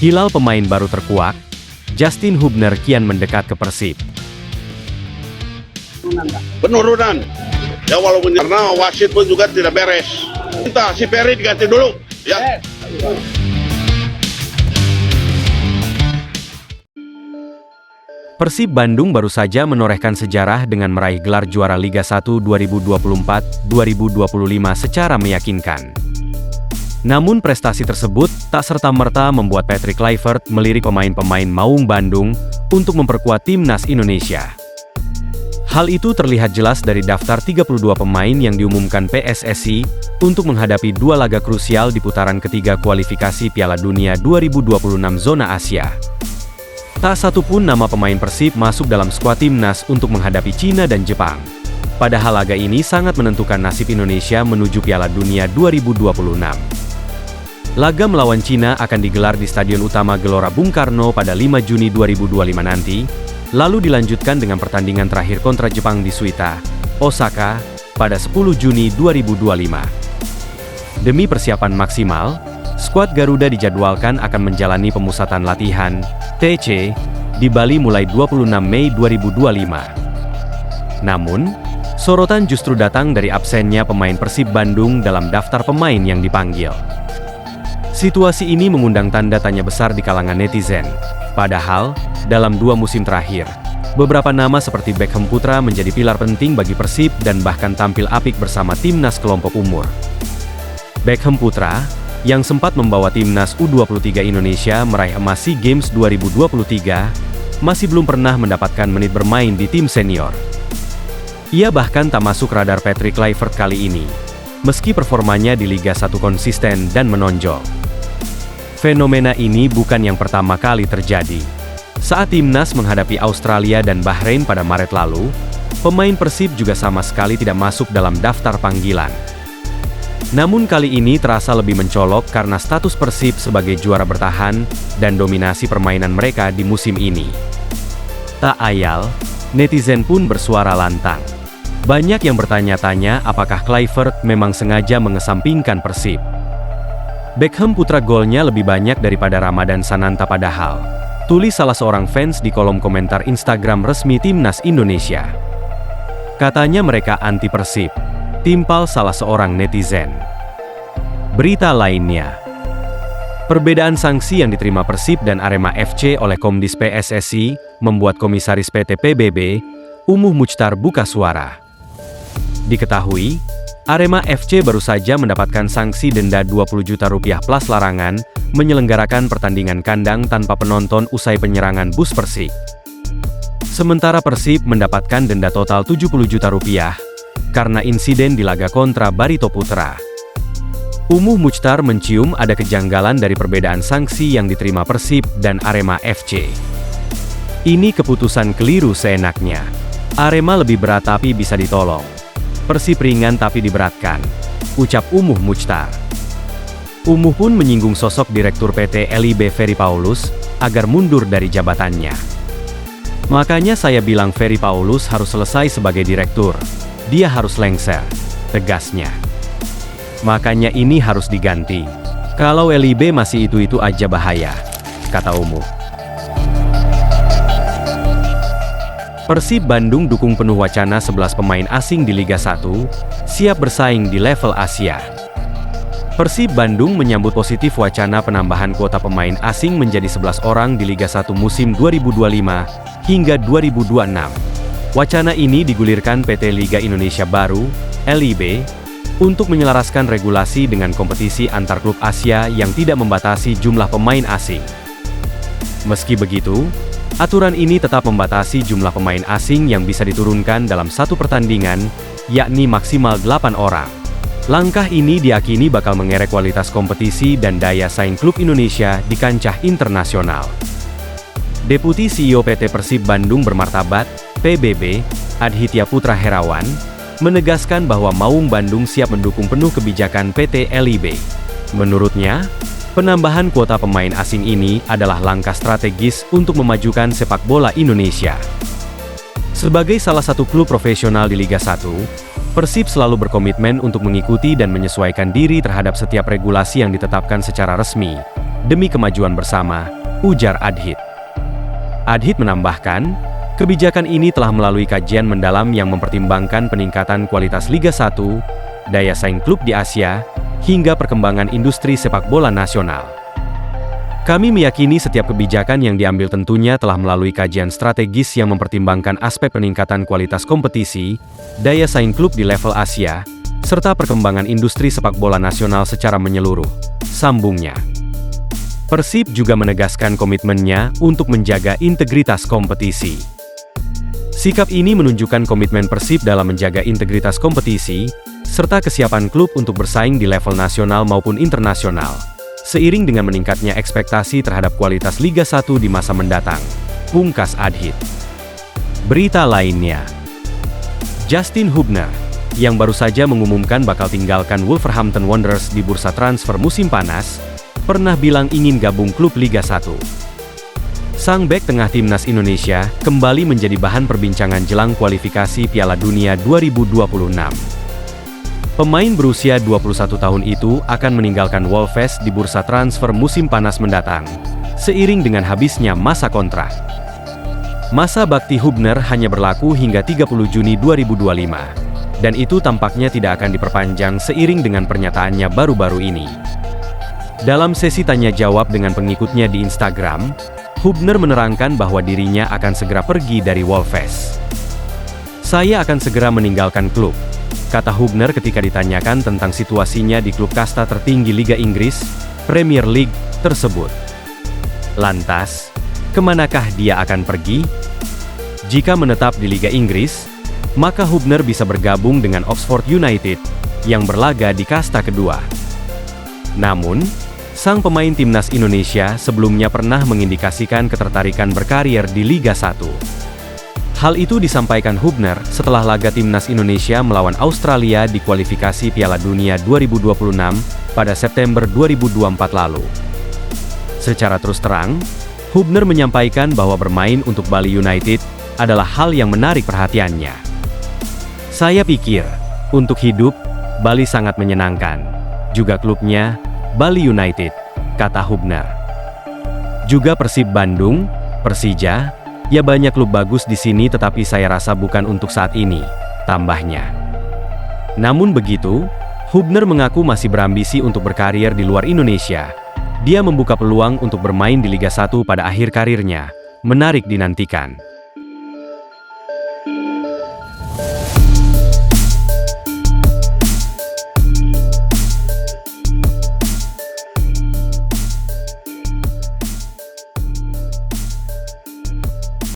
Hilal pemain baru terkuak, Justin Hubner kian mendekat ke Persib. Penurunan. Ya walaupun karena wasit pun juga tidak beres. Minta si Ferry diganti dulu. Ya. Persib Bandung baru saja menorehkan sejarah dengan meraih gelar juara Liga 1 2024-2025 secara meyakinkan. Namun prestasi tersebut tak serta-merta membuat Patrick Kluivert melirik pemain-pemain Maung Bandung untuk memperkuat timnas Indonesia. Hal itu terlihat jelas dari daftar 32 pemain yang diumumkan PSSI untuk menghadapi dua laga krusial di putaran ketiga kualifikasi Piala Dunia 2026 zona Asia. Tak satu pun nama pemain Persib masuk dalam skuad timnas untuk menghadapi Cina dan Jepang. Padahal laga ini sangat menentukan nasib Indonesia menuju Piala Dunia 2026. Laga melawan Cina akan digelar di Stadion Utama Gelora Bung Karno pada 5 Juni 2025 nanti, lalu dilanjutkan dengan pertandingan terakhir kontra Jepang di Suita, Osaka, pada 10 Juni 2025. Demi persiapan maksimal, skuad Garuda dijadwalkan akan menjalani pemusatan latihan TC di Bali mulai 26 Mei 2025. Namun, sorotan justru datang dari absennya pemain Persib Bandung dalam daftar pemain yang dipanggil. Situasi ini mengundang tanda tanya besar di kalangan netizen. Padahal, dalam 2 musim terakhir, beberapa nama seperti Beckham Putra menjadi pilar penting bagi Persib dan bahkan tampil apik bersama timnas kelompok umur. Beckham Putra, yang sempat membawa timnas U23 Indonesia meraih emas SEA Games 2023, masih belum pernah mendapatkan menit bermain di tim senior. Ia bahkan tak masuk radar Patrick Kluivert kali ini, meski performanya di Liga 1 konsisten dan menonjol. Fenomena ini bukan yang pertama kali terjadi. Saat timnas menghadapi Australia dan Bahrain pada Maret lalu, pemain Persib juga sama sekali tidak masuk dalam daftar panggilan. Namun kali ini terasa lebih mencolok karena status Persib sebagai juara bertahan dan dominasi permainan mereka di musim ini. Tak ayal, netizen pun bersuara lantang. Banyak yang bertanya-tanya apakah Kluivert memang sengaja mengesampingkan Persib. Beckham Putra golnya lebih banyak daripada Ramadan Sananta padahal, tulis salah seorang fans di kolom komentar Instagram resmi Timnas Indonesia. Katanya mereka anti Persib, timpal salah seorang netizen. Berita lainnya, perbedaan sanksi yang diterima Persib dan Arema FC oleh Komdis PSSI membuat Komisaris PT PBB, Umuh Muchtar buka suara. Diketahui, Arema FC baru saja mendapatkan sanksi denda Rp20 juta plus larangan menyelenggarakan pertandingan kandang tanpa penonton usai penyerangan bus Persik. Sementara Persib mendapatkan denda total Rp70 juta karena insiden di laga kontra Barito Putra. Umuh Muchtar mencium ada kejanggalan dari perbedaan sanksi yang diterima Persib dan Arema FC. Ini keputusan keliru seenaknya. Arema lebih berat tapi bisa ditolong. Persib ringan tapi diberatkan, ucap Umuh Muchtar. Umuh pun menyinggung sosok Direktur PT LIB Ferry Paulus agar mundur dari jabatannya. Makanya saya bilang Ferry Paulus harus selesai sebagai direktur. Dia harus lengser, tegasnya. Makanya ini harus diganti. Kalau LIB masih itu-itu aja bahaya, kata Umuh. Persib Bandung dukung penuh wacana 11 pemain asing di Liga 1, siap bersaing di level Asia. Persib Bandung menyambut positif wacana penambahan kuota pemain asing menjadi 11 orang di Liga 1 musim 2025 hingga 2026. Wacana ini digulirkan PT Liga Indonesia Baru, LIB, untuk menyelaraskan regulasi dengan kompetisi antar klub Asia yang tidak membatasi jumlah pemain asing. Meski begitu, aturan ini tetap membatasi jumlah pemain asing yang bisa diturunkan dalam satu pertandingan, yakni maksimal 8 orang. Langkah ini diakini bakal mengerek kualitas kompetisi dan daya saing klub Indonesia di kancah internasional. Deputi CEO PT Persib Bandung Bermartabat, PBB, Adhitya Putra Herawan, menegaskan bahwa Maung Bandung siap mendukung penuh kebijakan PT LIB. Menurutnya, penambahan kuota pemain asing ini adalah langkah strategis untuk memajukan sepak bola Indonesia. Sebagai salah satu klub profesional di Liga 1, Persib selalu berkomitmen untuk mengikuti dan menyesuaikan diri terhadap setiap regulasi yang ditetapkan secara resmi, demi kemajuan bersama, ujar Adhit. Adhit menambahkan, kebijakan ini telah melalui kajian mendalam yang mempertimbangkan peningkatan kualitas Liga 1, daya saing klub di Asia, hingga perkembangan industri sepak bola nasional. Kami meyakini setiap kebijakan yang diambil tentunya telah melalui kajian strategis yang mempertimbangkan aspek peningkatan kualitas kompetisi, daya saing klub di level Asia, serta perkembangan industri sepak bola nasional secara menyeluruh, sambungnya. Persib juga menegaskan komitmennya untuk menjaga integritas kompetisi. Sikap ini menunjukkan komitmen Persib dalam menjaga integritas kompetisi, serta kesiapan klub untuk bersaing di level nasional maupun internasional, seiring dengan meningkatnya ekspektasi terhadap kualitas Liga 1 di masa mendatang, pungkas Adhit. Berita lainnya, Justin Hubner, yang baru saja mengumumkan bakal tinggalkan Wolverhampton Wanderers di bursa transfer musim panas, pernah bilang ingin gabung klub Liga 1. Sang bek tengah timnas Indonesia kembali menjadi bahan perbincangan jelang kualifikasi Piala Dunia 2026. Pemain berusia 21 tahun itu akan meninggalkan Wolves di bursa transfer musim panas mendatang, seiring dengan habisnya masa kontrak. Masa bakti Hubner hanya berlaku hingga 30 Juni 2025, dan itu tampaknya tidak akan diperpanjang seiring dengan pernyataannya baru-baru ini. Dalam sesi tanya-jawab dengan pengikutnya di Instagram, Hubner menerangkan bahwa dirinya akan segera pergi dari Wolves. "Saya akan segera meninggalkan klub," kata Hubner ketika ditanyakan tentang situasinya di klub kasta tertinggi Liga Inggris, Premier League, tersebut. Lantas, kemanakah dia akan pergi? Jika menetap di Liga Inggris, maka Hubner bisa bergabung dengan Oxford United, yang berlaga di kasta kedua. Namun, sang pemain timnas Indonesia sebelumnya pernah mengindikasikan ketertarikan berkarir di Liga 1. Hal itu disampaikan Hubner setelah laga timnas Indonesia melawan Australia di kualifikasi Piala Dunia 2026 pada September 2024 lalu. Secara terus terang, Hubner menyampaikan bahwa bermain untuk Bali United adalah hal yang menarik perhatiannya. "Saya pikir, untuk hidup, Bali sangat menyenangkan. Juga klubnya, Bali United," kata Hubner. "Juga Persib Bandung, Persija, ya banyak klub bagus di sini tetapi saya rasa bukan untuk saat ini," tambahnya. Namun begitu, Hubner mengaku masih berambisi untuk berkarir di luar Indonesia. Dia membuka peluang untuk bermain di Liga 1 pada akhir karirnya, menarik dinantikan.